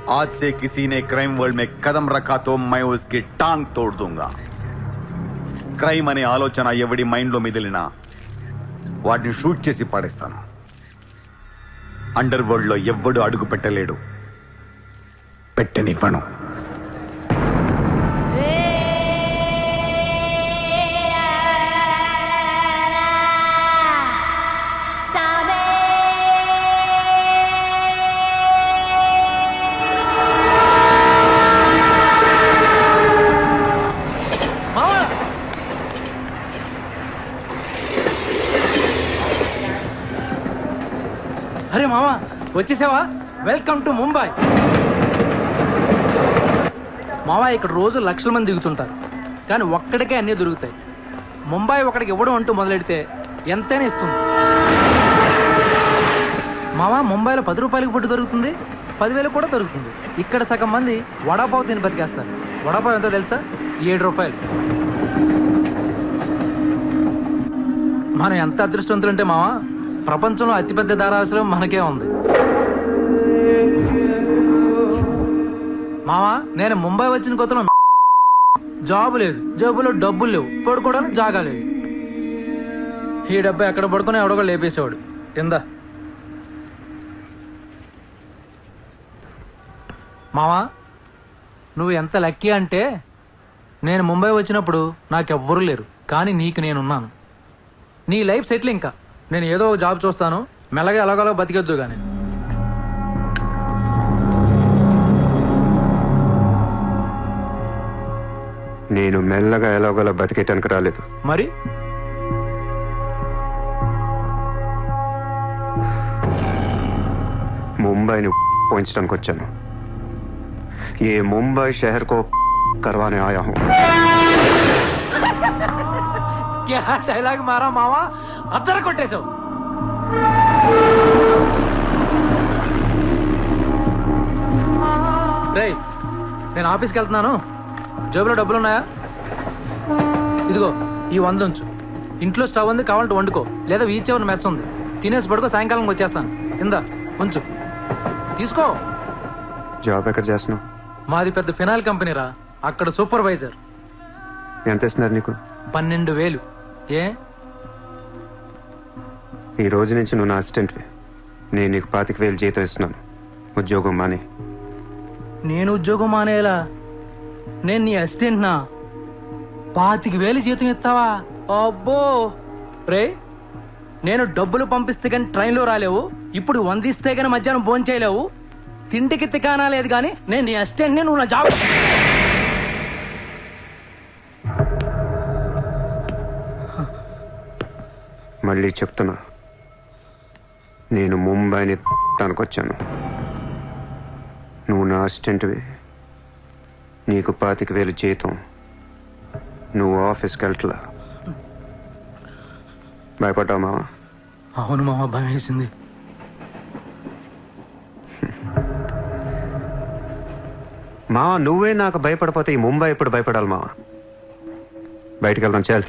आज से किसी ने क्राइम वर्ल्ड में कदम रखा तो मैं उसकी टांग तोड़ दूंगा. క్రైమ్ అనే ఆలోచన ఎవడి మైండ్ లో మిదిలినా వాటిని షూట్ చేసి పడేస్తాను. అండర్ వరల్డ్ లో ఎవ్వడు అడుగు పెట్టలేడు, పెట్టనివ్వను. అరే మామా వచ్చేసావా? Welcome to Mumbai. మావా ఇక్కడ రోజు లక్షల మంది దిగుతుంటారు, కానీ ఒక్కడికే అన్నీ దొరుకుతాయి. ముంబై ఒకడికి ఇవ్వడం అంటూ మొదలెడితే ఎంతైనా ఇస్తుంది. మావా ముంబైలో 10 రూపాయలకి ఫుడ్ దొరుకుతుంది, 10,000 కూడా దొరుకుతుంది. ఇక్కడ సగం మంది వడాపావు తిని బతికేస్తారు. వడాపావు ఎంతో తెలుసా? 7 రూపాయలు. మనం ఎంత అదృష్టవంతులంటే మావా, ప్రపంచంలో అతిపెద్ద ధారావాసం మనకే ఉంది. మావా నేను ముంబై వచ్చిన కొత్తలో జాబు లేదు, జేబులో డబ్బులు లేవు, పడుకోవడానికి జాగా లేదు. ఈ డబ్బా ఎక్కడ పడుకుని ఎవడో లేపేసేవాడు. ఎందా మావా నువ్వు ఎంత లక్కీ అంటే, నేను ముంబై వచ్చినప్పుడు నాకెవ్వరూ లేరు, కానీ నీకు నేనున్నాను. నీ లైఫ్ సెటిల్. ఇంకా నేను ఏదో ఒక జాబ్ చూస్తాను, మెల్లగా ఎలాగోలా బతికొద్దు. కానీ నేను మెల్లగా ఎలాగోలా బతికేటానికి రాలేదు. మరి ముంబైని పోయించడానికి వచ్చాను. ఏ ముంబై షహర్ కో करवाने आया हूँ. क्या డైలాగ్ మారా మావా, అద్దర కొట్టేశావు. రేయ్ నేను ఆఫీస్కి వెళ్తున్నాను, జేబులో డబ్బులు ఉన్నాయా? ఇదిగో ఈ 100 ఉంచు. ఇంట్లో స్టవ్ ఉంది, కావాలంటే వండుకో, లేదా వీచేవన్న మెస్ ఉంది, తినేసి పడుకో, సాయంకాలం వచ్చేస్తాను. ఇందా ఉంచు, తీసుకో. జాబ్ ఎక్కడ చేస్తున్నావు? మాది పెద్ద ఫినాయిల్ కంపెనీ రా, అక్కడ సూపర్వైజర్. ఎంత ఇస్తున్నారు నీకు? 12,000. ఏ ఈ రోజు నుంచి నువ్వు నా అసిస్టెంట్వి. నేను నీకు 25,000 జీతం ఇస్తున్నాను. ఉద్యోగం మాని. నేను ఉద్యోగం మానేలా? నేను నీ అసిస్టెంట్ నా? 25,000 జీతం ఇస్తావా? అబ్బో రే, నేను డబ్బులు పంపిస్తే కానీ ట్రైన్లో రాలేవు, ఇప్పుడు 100 ఇస్తే కానీ మధ్యాహ్నం భోజనం చేయలేవు, తిండికి తికానా లేదు. కానీ నేను నీ అసిస్టెంట్ని, నువ్వు నా జాబ్. మళ్ళీ చెప్తున్నా, నేను ముంబైని వచ్చాను. నువ్వు నా అసిస్టెంట్వి, నీకు 25,000 జీతం, నువ్వు ఆఫీస్కి వెళ్ళట్లా. భయపడ్డావు మావా? అవును మామ, భయం వేసింది. మావా నువ్వే నాకు భయపడిపోతే ఈ ముంబై ఎప్పుడు భయపడాలి మావా? బయటికి వెళ్దాం చాలు.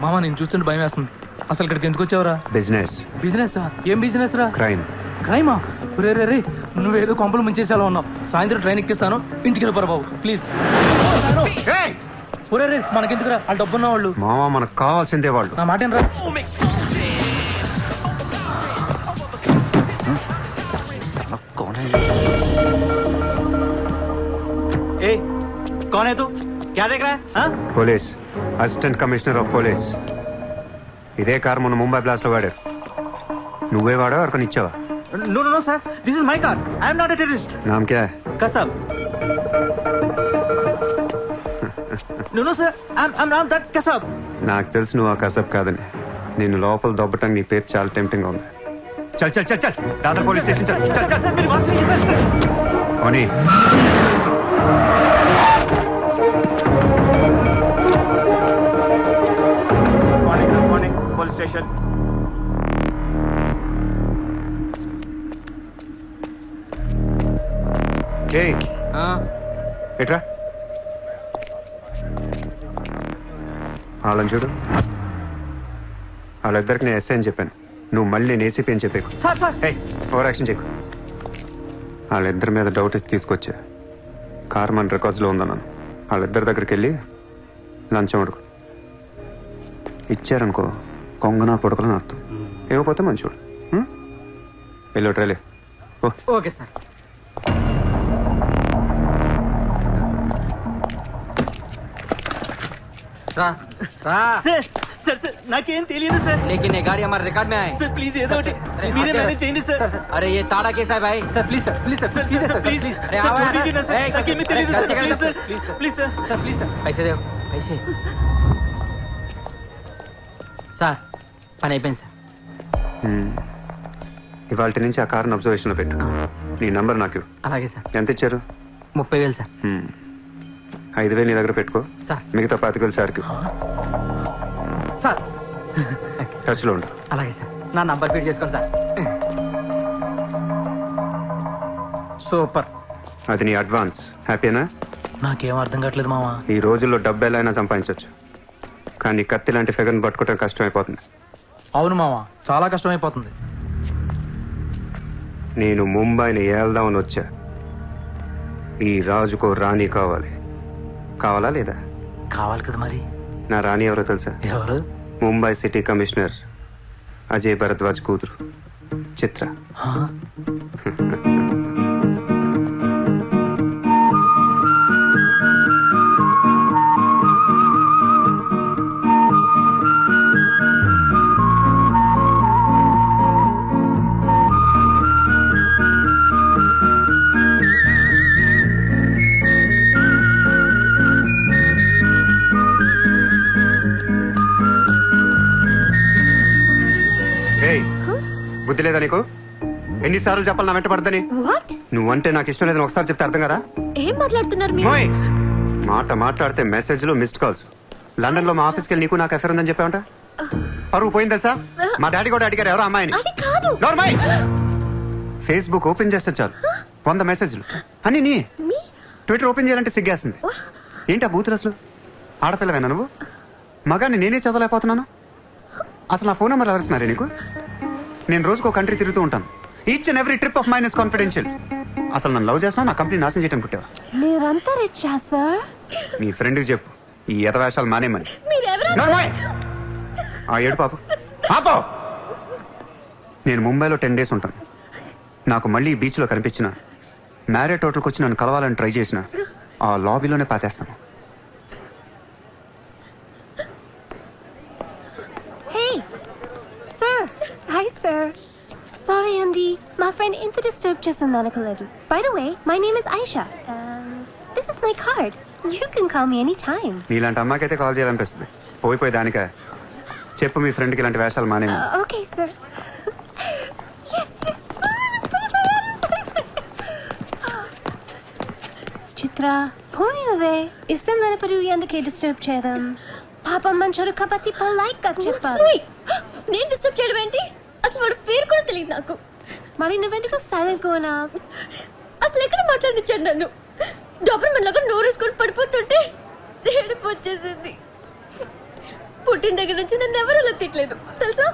మామ నేను చూస్తుంటే భయం వేస్తుంది. అసలు ఇక్కడికి ఎందుకు వచ్చావురా? బిజినెస్. బిజినెస్? ఏం బిజినెస్ రా? క్రైమ్. క్రైమా? రే రే రే, నువ్వేదో కొంపలు ముంచేసేలా ఉన్నావు. సాయంత్రం ట్రైన్ ఎక్కిస్తాను, ఇంటికి వెళ్ళిపోరా బాబు ప్లీజ్. ఒరే రే, మనకెందుకురా, వాళ్ళు డబ్బున్న వాళ్ళు. మావా మనకు కావాల్సిందే వాళ్ళు. నా మాట రా. ఏ कौन है तू? क्या देख रहा है? हाँ? Police, assistant commissioner of police. ఇదే కార్ మొన్న ముంబై బ్లాస్ట్ లో వాడారు. నువ్వే వాడావు, ఎవరికని ఇచ్చావా? No no no sir, this is my car. I am not a terrorist. నామ్ క్యా high? Kasab. No no sir, I'm not that Kasab. నాకు తెలుసు నువ్వు ఆ కసబ్ కాదని. నిన్ను లోపల దొబ్బటానికి నీ పేరు చాలా టెంప్టింగ్ గా ఉంది. చల్ చల్ చల్ చల్, దాదర్ పోలీస్ స్టేషన్ చల్ చల్ చల్. मेरी बात सुनिए सर. ఓని Morning, police station. ఏయ్ ఎట్రా వాళ్ళని చూడు. వాళ్ళిద్దరికి నేను ఎస్ఐ అని చెప్పాను. నువ్వు మళ్ళీ నేను ఏసీపీ అని చెప్పేకు. సార్ సార్ ఓవర్ యాక్షన్ చేయకు. వాళ్ళిద్దరి మీద డౌట్ ఇచ్చి తీసుకొచ్చా. కార్ మన రికార్డ్స్లో ఉందన్నాను. వాళ్ళిద్దరి దగ్గరికి వెళ్ళి లంచం అడుగు. ఇచ్చారనుకో కొంగనా పొడకలని అర్థం. ఏమైపోతే మంచోడు. వెళ్ళి ట్రైలే. Okay sir. రా రా सर सर सर नाकेम తెలియదు सर लेकिन ये गाड़ी हमारे रिकॉर्ड में आए सर प्लीज ఏదో ఒకటి మీరే మేనేజ్ చేయండి सर अरे ये ताड़ा केस है भाई sir please sir please sir sir please sir please please sir छोड़ दीजिए ना सर नाकेम में తెలియదు sir please sir please sir sir please sir पैसे दो पैसे సార్ పని అయిపోయింది సార్. ఇవాళ నుంచి ఆ కార్ని అబ్జర్వేషన్లో పెట్టు. నీ నంబర్ నాకు ఇవ్వు. అలాగే సార్. ఎంత ఇచ్చారు? 30,000 సార్. 5,000 నీ దగ్గర పెట్టుకో. సార్. మిగతా 25,000 సార్కి సార్ టచ్లో ఉండు. అలాగే సార్. నా నంబర్ ఫీడ్ చేసుకోండి సార్. సూపర్. అది నీ అడ్వాన్స్. హ్యాపీనా? నాకేం అర్థం కావట్లేదు మావా. ఈ రోజుల్లో డబ్బు ఎలా అయినా సంపాదించవచ్చు, కానీ కత్తి లాంటి ఫిగర్ని పట్టుకోవడం కష్టమైపోతుంది. అవును మావా, చాలా కష్టమైపోతుంది. నేను ముంబైని ఏల్దామని వచ్చా. ఈ రాజుకో రాణి కావాలి. కావాలా లేదా? కావాలి కదా మరి. నా రాణి ఎవరో తెలుసా? ఎవరు? ముంబై సిటీ కమిషనర్ అజయ్ భరద్వాజ్ కూతురు చిత్ర. బుద్ధి లేదా నీకు? ఎన్నిసార్లు చెప్పాలి నా వెంట పడదని? వాట్? నువ్వంటే నాకు ఇష్టం లేదని ఒకసారి చెప్తే అర్థం కదా? ఏం మాట్లాడుతున్నారు మీరు? మోయ్! మాట్లాడితే మెసేజ్లు మిస్డ్ కాల్స్. లండన్ లో మా ఆఫీస్కి వెళ్ళి నీకు నాకు అఫేర్ ఉందని చెప్పావంట. పరువు పోయింది తెలుసా? మా డాడీ కూడా అడిగారు ఎవరో అమ్మాయిని. అది కాదు. నోర్మయ్! ఫేస్బుక్ ఓపెన్ చేస్తే చాలు 100 మెసేజ్లు అని నీ. ట్విట్టర్ ఓపెన్ చేయాలంటే సిగ్గేస్తుంది. ఏంటి ఆ బూతులు అసలు? ఆడపిల్లవేనా నువ్వు? మగాన్ని నేనే చదవలేకపోతున్నాను. అసలు నా ఫోన్ నెంబర్ ఎవరిస్తున్నారే నీకు? నేను రోజుకో కంట్రీ తిరుగుతూ ఉంటాను. Each and every trip of mine is confidential. అసలు నన్ను లవ్ చేస్తున్నా, నా కంపెనీ నాశనం చేయడం పుట్టావా? మీరంతా రిచ్చా సార్? మీ ఫ్రెండ్కి చెప్పు ఈ ఎదవేషాలు మానేమని. మీరెవరు? నోర్మయ్! ఆ ఏడు పాపు ఆపో. నేను ముంబైలో 10 days ఉంటాను. నాకు మళ్ళీ ఈ బీచ్లో కనిపించిన, మ్యారేట్ హోటల్కి వచ్చి నన్ను కలవాలని ట్రై చేసిన, ఆ లాబీలోనే పాతేస్తాను. Hey, sir. Hi, sir. Sorry, Andy. My friend ఇంత డిస్టర్బ్ చేస్తుంది అనుకోలేదు. By the way, my name is Aisha. This is my card. You can call me anytime. నీలాంటి అమ్మాయికైతే కాల్ చేయాలనిపిస్తుంది. పోయిపోయి దానికా? చెప్పు మీ ఫ్రెండ్కి ఇలాంటి వేషాలు మానేమని. Okay, sir. చిత్ర పోనీవే. ఇష్టం లేనప్పుడు ఎందుకే డిస్టర్బ్ చేయడం? పాపం మంచోడు కాబట్టి పొలైట్ గా చెప్పాలి. నేను డిస్టర్బ్ చేయడం ఏంటి? అసలు వాడు పేరు కూడా తెలియదు నాకు. మరి నువ్వెందుకు సైలెంట్ కోనా? అసలు ఎక్కడ మాట్లాడించాడు నన్ను? డాబర్మన్ లాగా నోరేసుకొని పడిపోతుంటే ఏడుపు వచ్చేసింది. పుట్టిన దగ్గర నుంచి నన్ను ఎవరు అలా తిట్టలేదు తెలుసా?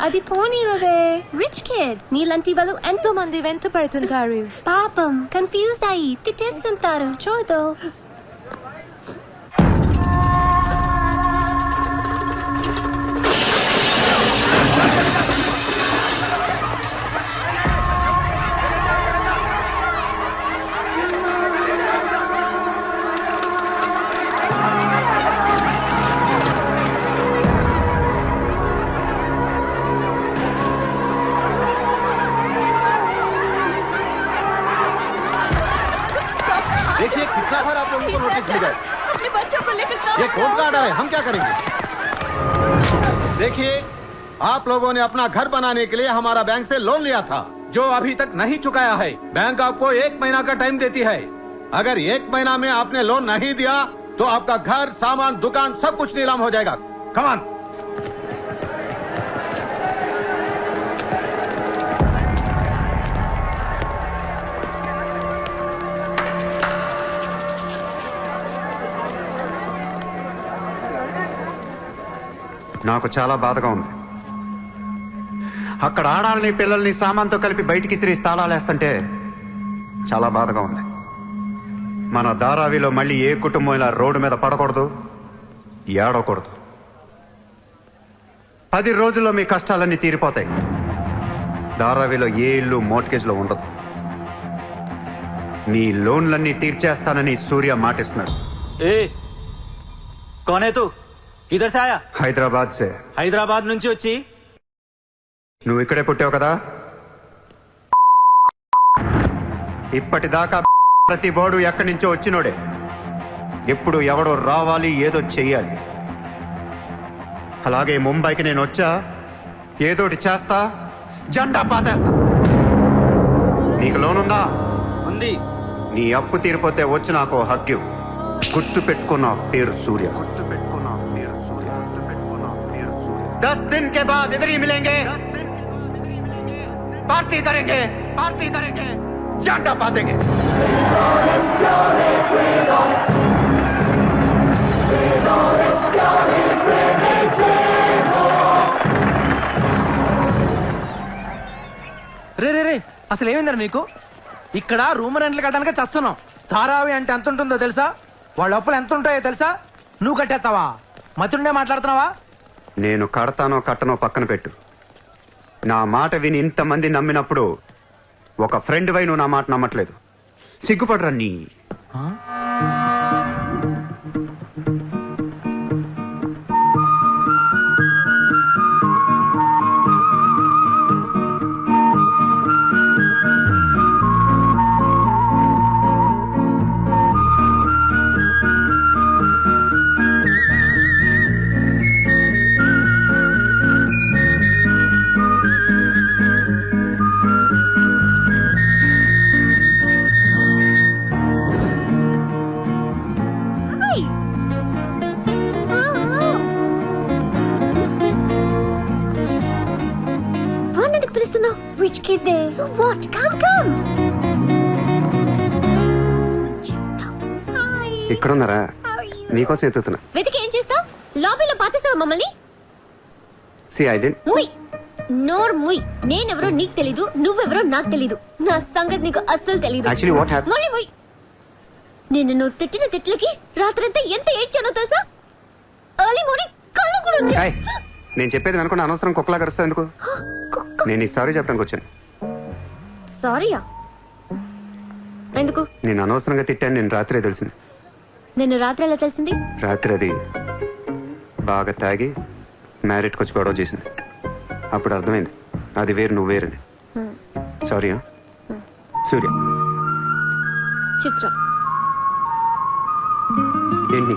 అది పోనీవే. రిచ్ కిడ్ నీలాంటి వాళ్ళు ఎంతో మంది వెంట పడుతుంటారు. పాపం కన్ఫ్యూజ్ అయ్యి తిట్టేసుకుంటారు. చూడు. देखिए कितना बार आप लोगों को नोटिस मिला है। अपने बच्चों को लेकर ये कौन का ऑर्डर है? हम क्या करेंगे? देखिए आप लोगों ने अपना घर बनाने के लिए हमारा बैंक से लोन लिया था, जो अभी तक नहीं चुकाया है। बैंक आपको 1 महीना का टाइम देती है. अगर 1 महीना में आपने लोन नहीं दिया तो आपका घर, सामान, दुकान सब कुछ नीलाम हो जाएगा. Come on. నాకు చాలా బాధగా ఉంది. అక్కడ ఆడాలని పిల్లల్ని సామాన్తో కలిపి బయటికి తిరిగి తాళాలేస్తుంటే చాలా బాధగా ఉంది. మన ధారావిలో మళ్ళీ ఏ కుటుంబం ఇలా రోడ్డు మీద పడకూడదు, ఏడవకూడదు. 10 రోజుల్లో మీ కష్టాలన్నీ తీరిపోతాయి. ధారావిలో ఏ ఇల్లు మోర్ట్గేజ్లో ఉండదు. మీ లోన్లన్నీ తీర్చేస్తానని సూర్య మాటిస్తున్నాడు. ఏ కోనే తూ కిధర్ సే ఆయా? హైదరాబాద్ సే. హైదరాబాద్ నుంచి వచ్చి నువ్వు ఇక్కడే పుట్టావు కదా. ఇప్పటిదాకా ప్రతి వాడు ఎక్కడి నుంచో వచ్చినోడే. ఎప్పుడు ఎవడో రావాలి, ఏదో చెయ్యాలి. అలాగే ముంబైకి నేను వచ్చా, ఏదోటి చేస్తా, జెండా పాతేస్తా. నీకు లోన్ ఉందా? ఉంది. నీ అప్పు తీరిపోతే వచ్చి నాకు హక్కు. గుర్తు పెట్టుకున్న పేరు సూర్య. గుర్తు పెట్టుకున్న పేరు సూర్య. గుర్తు పెట్టుకున్న పేరు సూర్య. 10 दिन के बाद इधर ही मिलेंगे, पार्टी करेंगे, पार्टी करेंगे, झंडा पातेंगे. రే రే రే అసలు ఏమైందిరా నీకు? ఇక్కడ రూమ్ రెంట్లు కట్టడానికి చస్తున్నాం. ధారావి అంటే ఎంత ఉంటుందో తెలుసా? వాళ్ళ అప్పులు ఎంత ఉంటాయో తెలుసా? నువ్వు కట్టేస్తావా? మతుండే మాట్లాడుతున్నావా? నేను కడతానో కట్టనో పక్కన పెట్టు. నా మాట విని ఇంతమంది నమ్మినప్పుడు ఒక ఫ్రెండ్ వై నువ్వు నా మాట నమ్మట్లేదు. సిగ్గుపడరా నీ. వాడిని పిలుస్తున్నావు? Rich kid there. So what? Come. Hi. ఇక్కడున్నారా? How are you? నీకోసం ఎత్తుతున్నా. వెతికి ఏం చేస్తావు? లాబీలో పాతేస్తావా మమ్మల్ని? ముయ్ నోర్ ముయ్. నేనెవరో నీకు తెలీదు, నువ్వెవరో నాకు తెలీదు. నా సంగతి నీకు అస్సలు తెలీదు. Actually what happen? మళ్ళీ ముయ్. నిన్ను నువ్వు తిట్టిన తిట్లకి రాత్రంతా ఎంత ఏడ్చానో తెలుసా? ఎర్లీ మార్నింగ్ కళ్ళు కూడా వచ్చాయి. నేను చెప్పేది అనుకున్న అనవసరం కుక్కలా కరుస్తావు ఎందుకు? నేను ఈ సారీ చెప్పడానికి వచ్చాను. సారీయా? ఎందుకు? నేను అనవసరంగా తిట్టాను. నేను రాత్రే తెలిసింది. నిన్ను రాత్రి ఎలా తెలిసింది? రాత్రి అది బాగా తాగి మ్యారేట్కి వచ్చి గొడవ చేసింది. అప్పుడు అర్థమైంది అది వేరు, నువ్వు వేరని. సారీ. సూర్య చిత్ర ఏంటి?